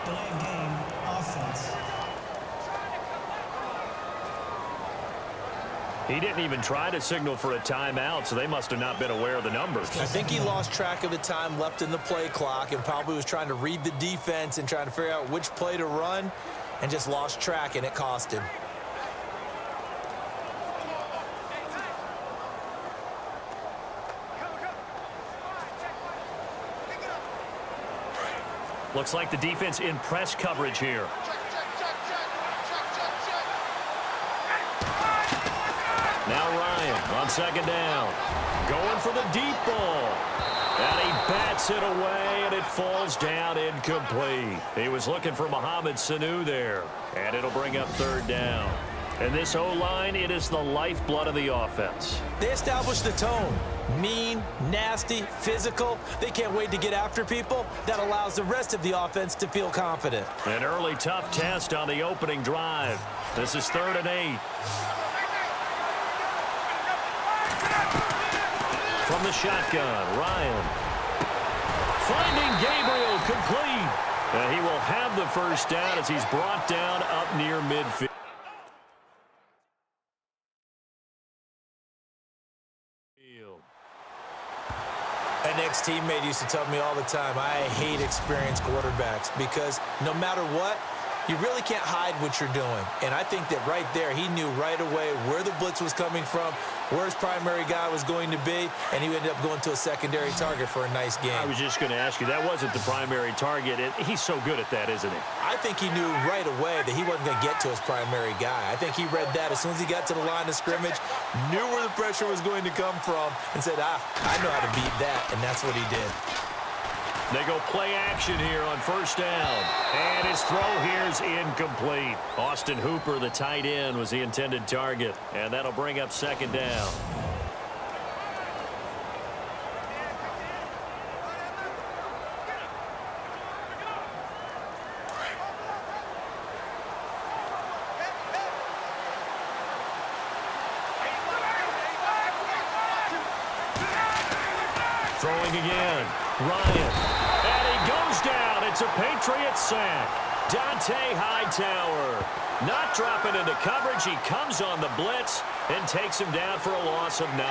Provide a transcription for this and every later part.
Delay of game, offense. He didn't even try to signal for a timeout, so they must have not been aware of the numbers. I think he lost track of the time left in the play clock and probably was trying to read the defense and trying to figure out which play to run and just lost track, and it cost him. Looks like the defense in press coverage here. Now Ryan on second down. Going for the deep ball. And he bats it away, and it falls down incomplete. He was looking for Mohamed Sanu there. And it'll bring up third down. And this O-line, it is the lifeblood of the offense. They established the tone. Mean, nasty, physical. They can't wait to get after people. That allows the rest of the offense to feel confident. An early tough test on the opening drive. This is 3rd and 8. From the shotgun, Ryan. Finding Gabriel complete. And he will have the first down as he's brought down up near midfield. An ex-teammate used to tell me all the time, I hate experienced quarterbacks because no matter what, you really can't hide what you're doing. And I think that right there, he knew right away where the blitz was coming from, where his primary guy was going to be, and he ended up going to a secondary target for a nice game. I was just going to ask you, that wasn't the primary target. He's so good at that, isn't he? I think he knew right away that he wasn't going to get to his primary guy. I think he read that as soon as he got to the line of scrimmage, knew where the pressure was going to come from, and said, I know how to beat that, and that's what he did. They go play action here on first down. And his throw here is incomplete. Austin Hooper, the tight end, was the intended target. And that'll bring up second down. Throwing again. Ryan. And he goes down. It's a Patriots sack. Dante Hightower not dropping into coverage. He comes on the blitz and takes him down for a loss of 9.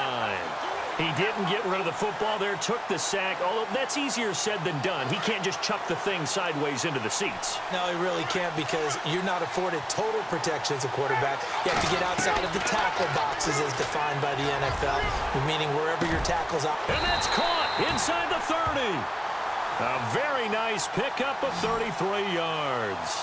He didn't get rid of the football there, took the sack. Although that's easier said than done. He can't just chuck the thing sideways into the seats. No, he really can't because you're not afforded total protection as a quarterback. You have to get outside of the tackle boxes as defined by the NFL, meaning wherever your tackle's out. And that's caught inside the 30. A very nice pickup of 33 yards.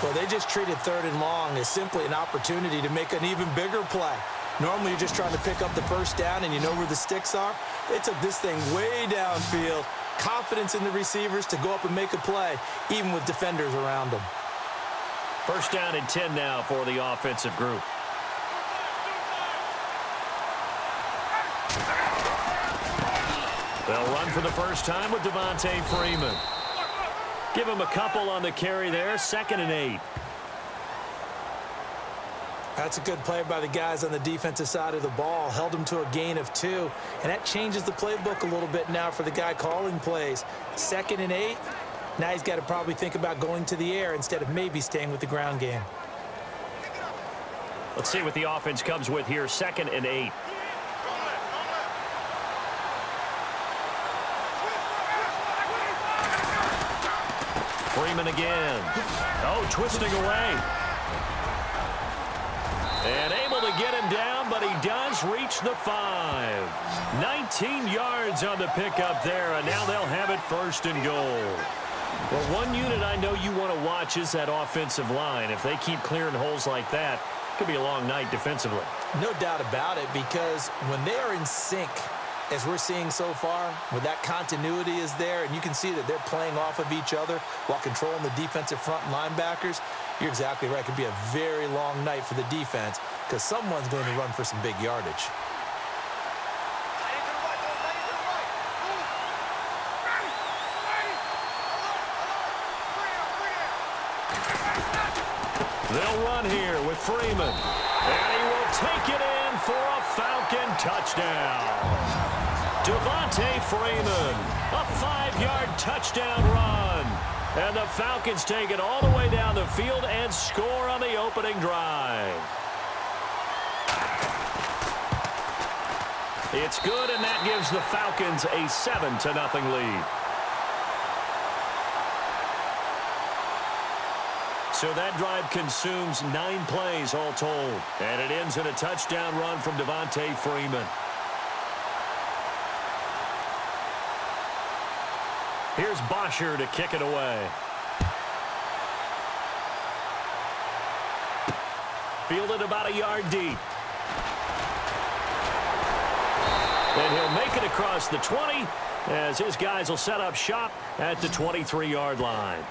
Well, they just treated 3rd and long as simply an opportunity to make an even bigger play. Normally, you're just trying to pick up the first down and you know where the sticks are. They took this thing way downfield. Confidence in the receivers to go up and make a play, even with defenders around them. First down and 10 now for the offensive group. They'll run for the first time with Devontae Freeman. Give him a couple on the carry there. 2nd and 8. That's a good play by the guys on the defensive side of the ball. Held him to a gain of 2. And that changes the playbook a little bit now for the guy calling plays. 2nd and 8. Now he's got to probably think about going to the air instead of maybe staying with the ground game. Let's see what the offense comes with here. 2nd and 8. Freeman again. Oh, twisting away. And able to get him down, but he does reach the 5. 19 yards on the pickup there, and now they'll have it 1st and goal. Well, one unit I know you want to watch is that offensive line. If they keep clearing holes like that, it could be a long night defensively. No doubt about it, because when they are in sync, as we're seeing so far, where that continuity is there, and you can see that they're playing off of each other while controlling the defensive front linebackers, you're exactly right. It could be a very long night for the defense because someone's going to run for some big yardage. They'll run here with Freeman. And he will take it in for a Falcon touchdown. Devontae Freeman, a 5-yard touchdown run. And the Falcons take it all the way down the field and score on the opening drive. It's good, and that gives the Falcons a 7-0 lead. So that drive consumes 9 plays all told. And it ends in a touchdown run from Devontae Freeman. Here's Bosher to kick it away. Fielded about a yard deep. And he'll make it across the 20 as his guys will set up shop at the 23-yard line.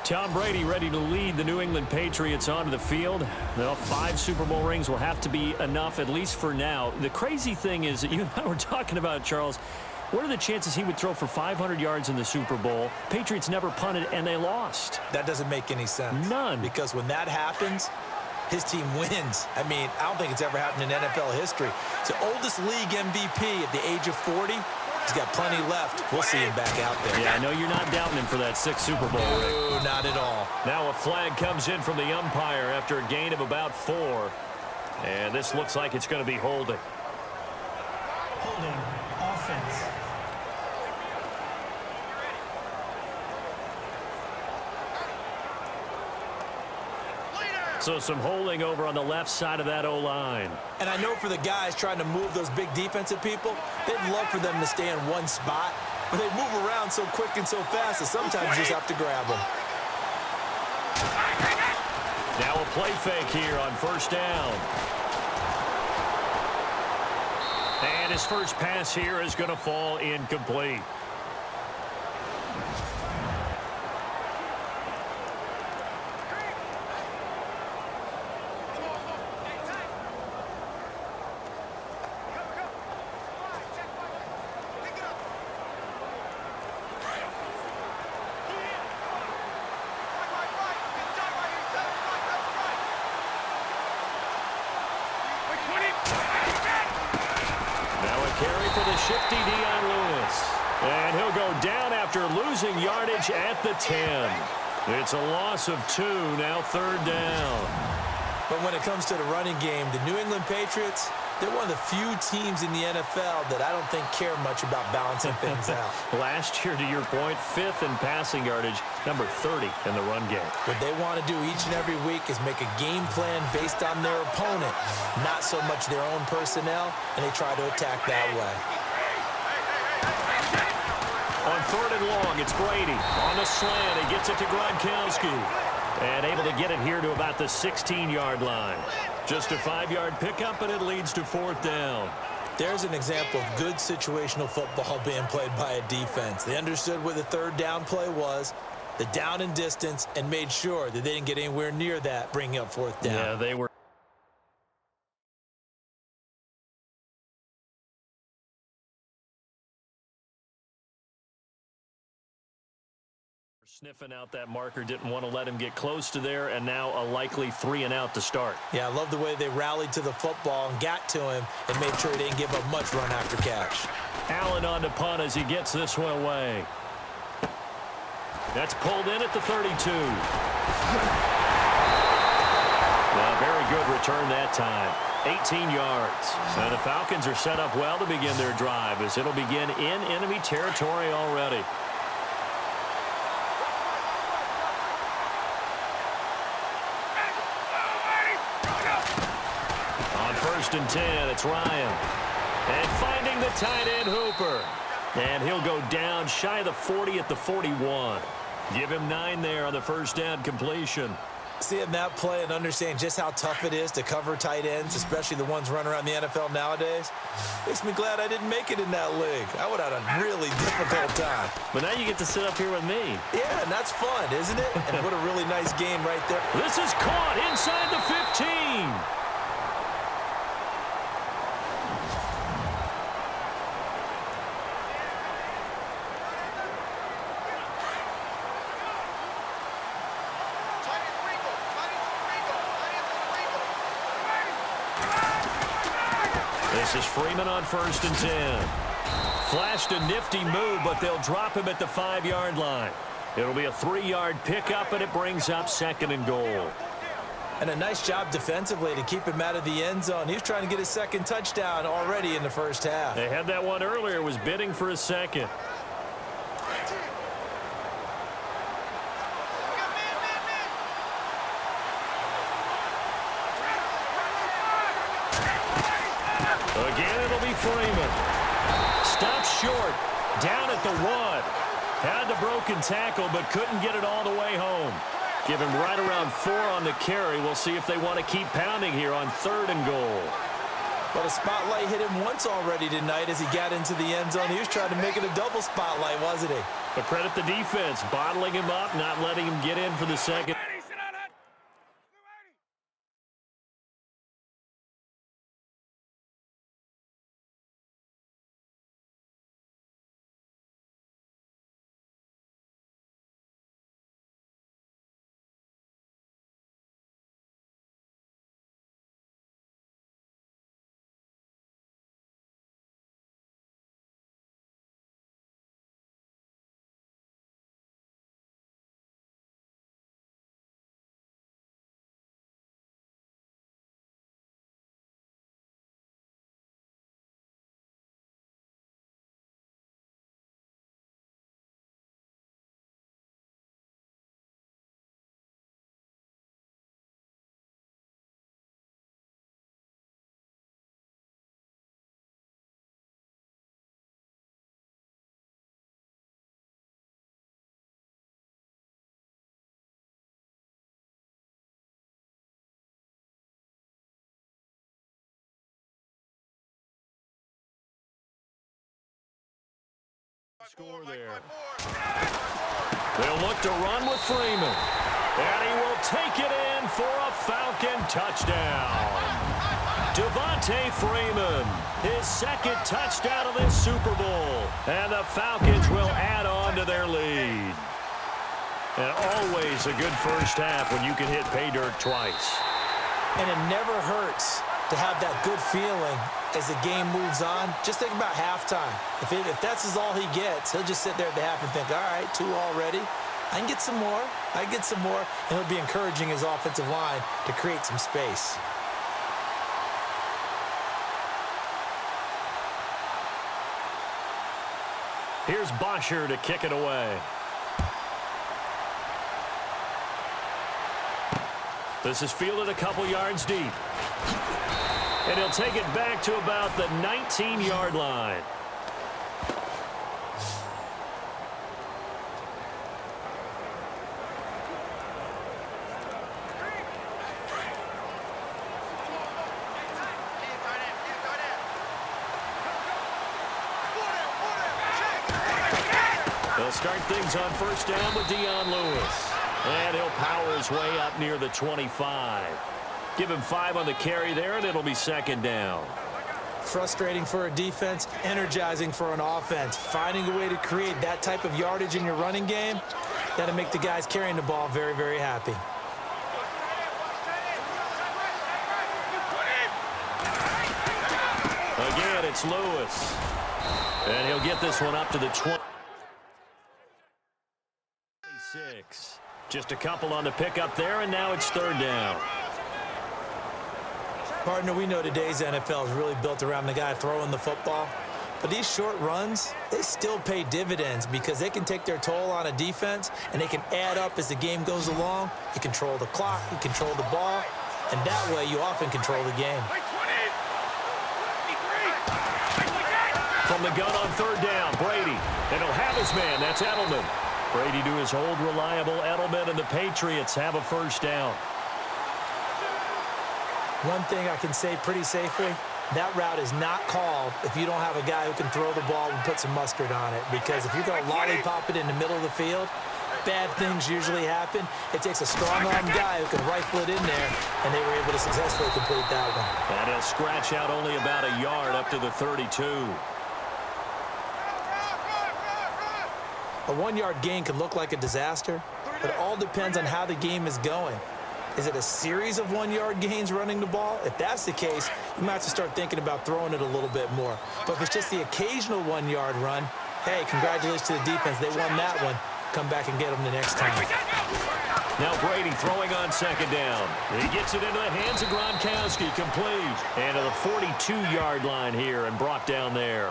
Tom Brady ready to lead the New England Patriots onto the field. Well, 5 Super Bowl rings will have to be enough, at least for now. The crazy thing is that you and I were talking about, Charles, what are the chances he would throw for 500 yards in the Super Bowl? Patriots never punted, and they lost. That doesn't make any sense. None. Because when that happens, his team wins. I mean, I don't think it's ever happened in NFL history. It's the oldest league MVP at the age of 40. He's got plenty left. We'll see him back out there. Yeah, I know you're not doubting him for that 6th Super Bowl ring. No, not at all. Now a flag comes in from the umpire after a gain of about 4. And this looks like it's going to be holding. Holding. Offense. So some holding over on the left side of that O-line. And I know for the guys trying to move those big defensive people, they'd love for them to stay in one spot, but they move around so quick and so fast that sometimes you just have to grab them. Now a play fake here on 1st down. And his first pass here is going to fall incomplete. Shifty Dion Lewis. And he'll go down after losing yardage at the 10. It's a loss of 2, now 3rd down. But when it comes to the running game, the New England Patriots, they're one of the few teams in the NFL that I don't think care much about balancing things out. Last year, to your point, 5th in passing yardage, number 30 in the run game. What they want to do each and every week is make a game plan based on their opponent, not so much their own personnel, and they try to attack that way. On 3rd and long, it's Brady. On the slant, he gets it to Gronkowski. And able to get it here to about the 16-yard line. Just a 5-yard pickup, and it leads to 4th down. There's an example of good situational football being played by a defense. They understood where the 3rd down play was, the down and distance, and made sure that they didn't get anywhere near that, bringing up 4th down. Yeah, they were. Sniffing out that marker, didn't want to let him get close to there, and now a likely 3-and-out to start. Yeah, I love the way they rallied to the football and got to him and made sure he didn't give up much run after catch. Allen on the punt as he gets this one away. That's pulled in at the 32. Now, very good return that time. 18 yards. And the Falcons are set up well to begin their drive as it'll begin in enemy territory already. On 1st and 10, it's Ryan. And finding the tight end Hooper. And he'll go down shy of the 40 at the 41. Give him 9 there on the 1st down completion. Seeing that play and understanding just how tough it is to cover tight ends, especially the ones running around the NFL nowadays, makes me glad I didn't make it in that league. I would have had a really difficult time. But now you get to sit up here with me. Yeah, and that's fun, isn't it? And what a really nice game right there. This is caught inside the 15. This is Freeman on 1st and 10. Flashed a nifty move, but they'll drop him at the 5-yard line. It'll be a 3-yard pickup, and it brings up 2nd and goal. And a nice job defensively to keep him out of the end zone. He was trying to get his 2nd touchdown already in the first half. They had that one earlier, was bidding for a 2nd. Again, it'll be Freeman. Stopped short, down at the 1. Had the broken tackle, but couldn't get it all the way home. Give him right around 4 on the carry. We'll see if they want to keep pounding here on 3rd and goal. But a spotlight hit him once already tonight as he got into the end zone. He was trying to make it a double spotlight, wasn't he? But credit the defense, bottling him up, not letting him get in for the 2nd. Score there. They'll look to run with Freeman. And he will take it in for a Falcon touchdown. Devontae Freeman, his 2nd touchdown of this Super Bowl. And the Falcons will add on to their lead. And always a good first half when you can hit pay dirt twice. And it never hurts to have that good feeling as the game moves on. Just think about halftime. If that's all he gets, he'll just sit there at the half and think, all right, 2 already. I can get some more. I can get some more. And he'll be encouraging his offensive line to create some space. Here's Bosher to kick it away. This is fielded a couple yards deep. And he'll take it back to about the 19-yard line. They'll start things on 1st down with Dion Lewis. And he'll power his way up near the 25. Give him 5 on the carry there, and it'll be 2nd down. Frustrating for a defense, energizing for an offense. Finding a way to create that type of yardage in your running game, that'll make the guys carrying the ball very, very happy. Again, it's Lewis. And he'll get this one up to the 26. Just a couple on the pickup there, and now it's 3rd down. Partner, we know today's NFL is really built around the guy throwing the football. But these short runs, they still pay dividends because they can take their toll on a defense, and they can add up as the game goes along. You control the clock, you control the ball, and that way you often control the game. From the gun on 3rd down, Brady. And he'll have his man. That's Edelman. Brady to his old reliable Edelman, and the Patriots have a 1st down. One thing I can say pretty safely, that route is not called if you don't have a guy who can throw the ball and put some mustard on it. Because if you're going to lollipop it in the middle of the field, bad things usually happen. It takes a strong-arm guy who can rifle it in there, and they were able to successfully complete that one. And he'll scratch out only about a yard up to the 32. A 1-yard gain can look like a disaster, but it all depends on how the game is going. Is it a series of 1-yard gains running the ball? If that's the case, you might have to start thinking about throwing it a little bit more. But if it's just the occasional 1-yard run, hey, congratulations to the defense. They won that one. Come back and get them the next time. Now Brady throwing on second down. He gets it into the hands of Gronkowski, complete. And to the 42-yard line here and brought down there.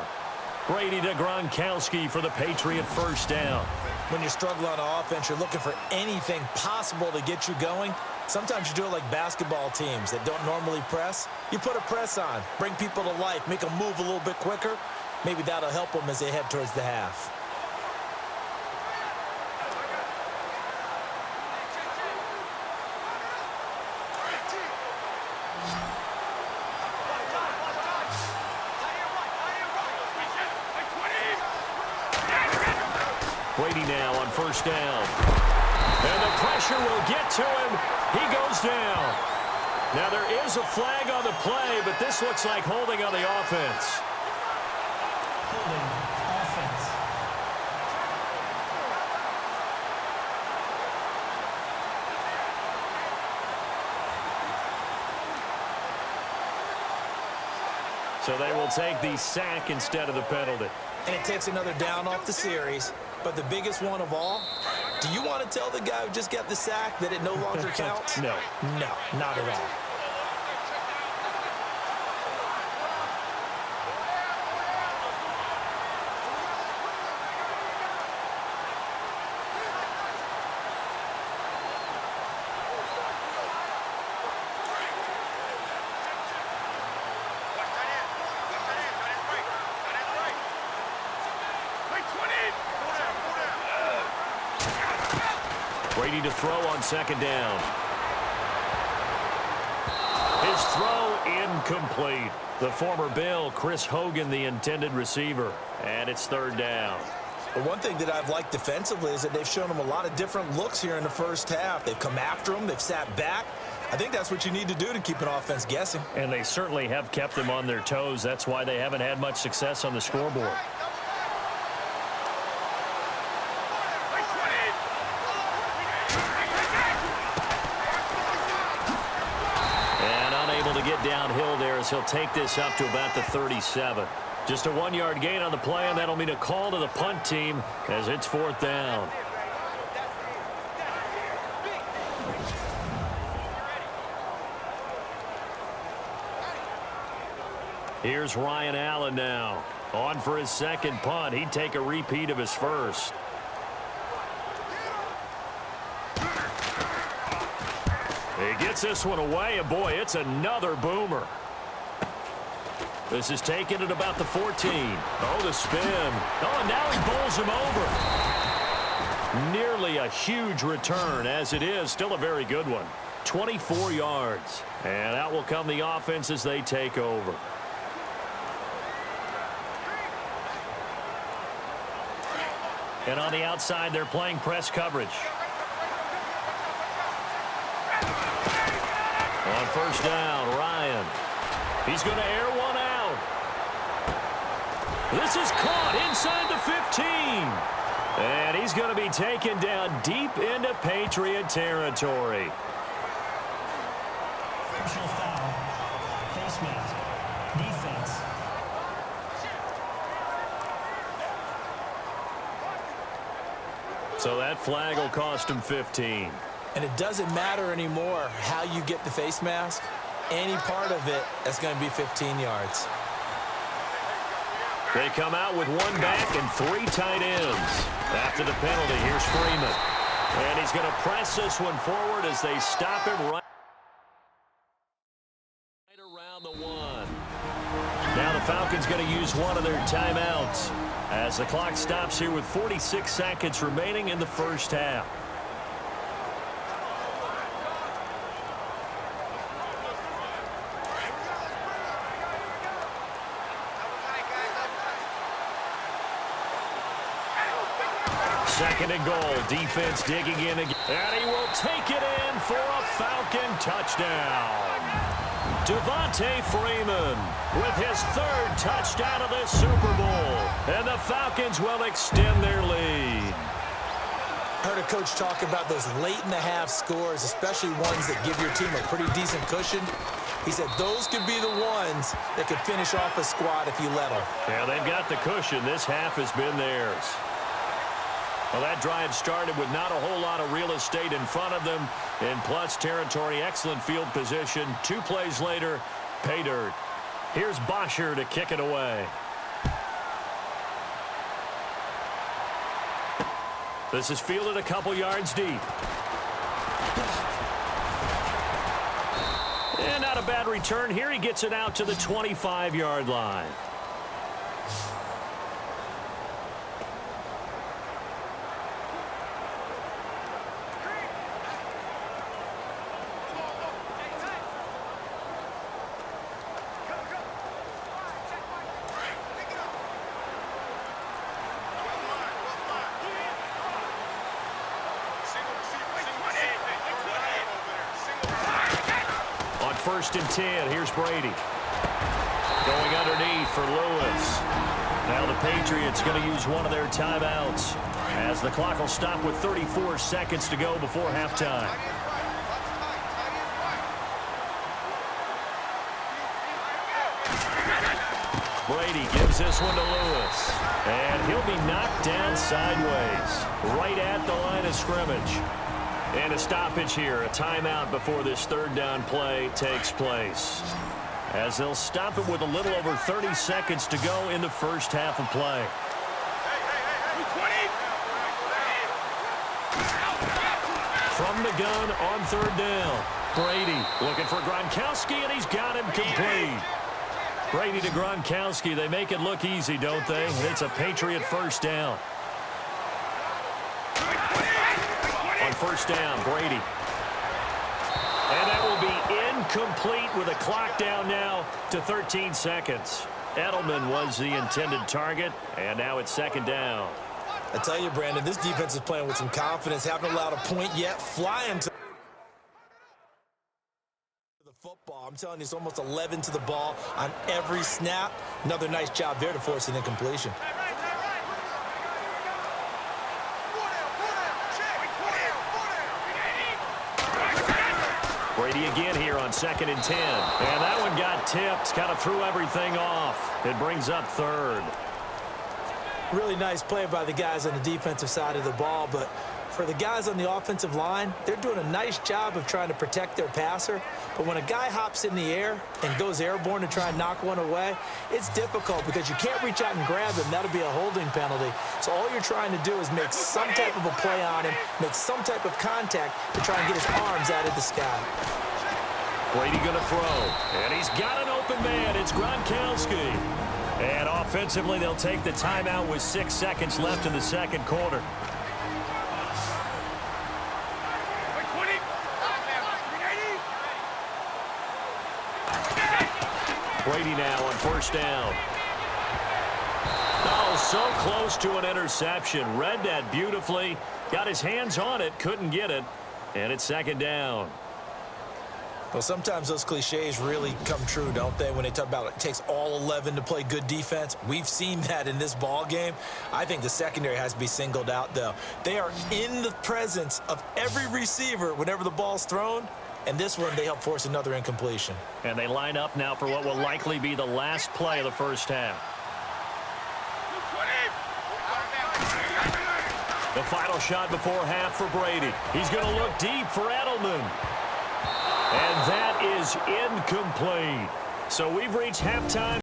Brady to Gronkowski for the Patriot first down. When you're struggling on offense, you're looking for anything possible to get you going. Sometimes you do it like basketball teams that don't normally press. You put a press on, bring people to life, make them move a little bit quicker. Maybe that'll help them as they head towards the half. Brady now on first down. And the pressure will get to him. He goes down. Now there is a flag on the play, but this looks like holding on the offense. Holding offense. So they will take the sack instead of the penalty. And it takes another down off the series. But the biggest one of all, do you want to tell the guy who just got the sack that it no longer counts? No. No, not at all. Brady to throw on second down. His throw incomplete. The former Bill, Chris Hogan, the intended receiver. And it's third down. But one thing that I've liked defensively is that they've shown them a lot of different looks here in the first half. They've come after them. They've sat back. I think that's what you need to do to keep an offense guessing. And they certainly have kept them on their toes. That's why they haven't had much success on the scoreboard. Get downhill there as he'll take this up to about the 37. Just a 1-yard gain on the play, and that'll mean a call to the punt team as it's fourth down. Here's Ryan Allen now. On for his second punt. He'd take a repeat of his first. He gets this one away, and boy, it's another boomer. This is taken at about the 14. Oh, the spin. Oh, and now he bowls him over. Nearly a huge return, as it is. Still a very good one. 24 yards. And out will come the offense as they take over. And on the outside, they're playing press coverage. On first down, Ryan. He's going to air one out. This is caught inside the 15. And he's going to be taken down deep into Patriot territory. Personal foul. Face mask. Defense. So that flag will cost him 15. And it doesn't matter anymore how you get the face mask. Any part of it, that's going to be 15 yards. They come out with one back and 3 tight ends. After the penalty, here's Freeman. And he's going to press this one forward as they stop him right around the 1. Now the Falcons going to use one of their timeouts as the clock stops here with 46 seconds remaining in the first half. Second and goal. Defense digging in again. And he will take it in for a Falcon touchdown. Devontae Freeman with his 3rd touchdown of this Super Bowl. And the Falcons will extend their lead. Heard a coach talk about those late-in-the-half scores, especially ones that give your team a pretty decent cushion. He said those could be the ones that could finish off a squad if you let them. Yeah, they've got the cushion. This half has been theirs. Well, that drive started with not a whole lot of real estate in front of them. In plus territory, excellent field position. 2 plays later, pay dirt. Here's Bosher to kick it away. This is fielded a couple yards deep. And not a bad return here. He gets it out to the 25-yard line. First and 10. Here's Brady. Going underneath for Lewis. Now the Patriots going to use one of their timeouts as the clock will stop with 34 seconds to go before halftime. Brady gives this one to Lewis. And he'll be knocked down sideways right at the line of scrimmage. And a stoppage here, a timeout before this third down play takes place. As they'll stop it with a little over 30 seconds to go in the first half of play. From the gun on third down, Brady looking for Gronkowski, and he's got him complete. Brady to Gronkowski, they make it look easy, don't they? It's a Patriot first down. First down, Brady. And that will be incomplete with a clock down now to 13 seconds. Edelman was the intended target, and now it's second down. I tell you, Brandon, this defense is playing with some confidence. Haven't allowed a point yet. Flying to the football. I'm telling you, it's almost 11 to the ball on every snap. Another nice job there to force an incompletion. Brady again here on second and 10. And that one got tipped, kind of threw everything off. It brings up third. Really nice play by the guys on the defensive side of the ball, but for the guys on the offensive line, they're doing a nice job of trying to protect their passer. But when a guy hops in the air and goes airborne to try and knock one away, it's difficult because you can't reach out and grab him. That'll be a holding penalty. So all you're trying to do is make some type of a play on him, make some type of contact to try and get his arms out of the sky. Brady going to throw, and he's got an open man. It's Gronkowski. And offensively, they'll take the timeout with 6 seconds left in the second quarter. Brady now on first down. Oh, so close to an interception. Read that beautifully. Got his hands on it, couldn't get it. And it's second down. Well, sometimes those cliches really come true, don't they? When they talk about it takes all 11 to play good defense. We've seen that in this ball game. I think the secondary has to be singled out, though. They are in the presence of every receiver whenever the ball's thrown. And this one, they help force another incompletion. And they line up now for what will likely be the last play of the first half. The final shot before half for Brady. He's going to look deep for Edelman. And that is incomplete. So we've reached halftime.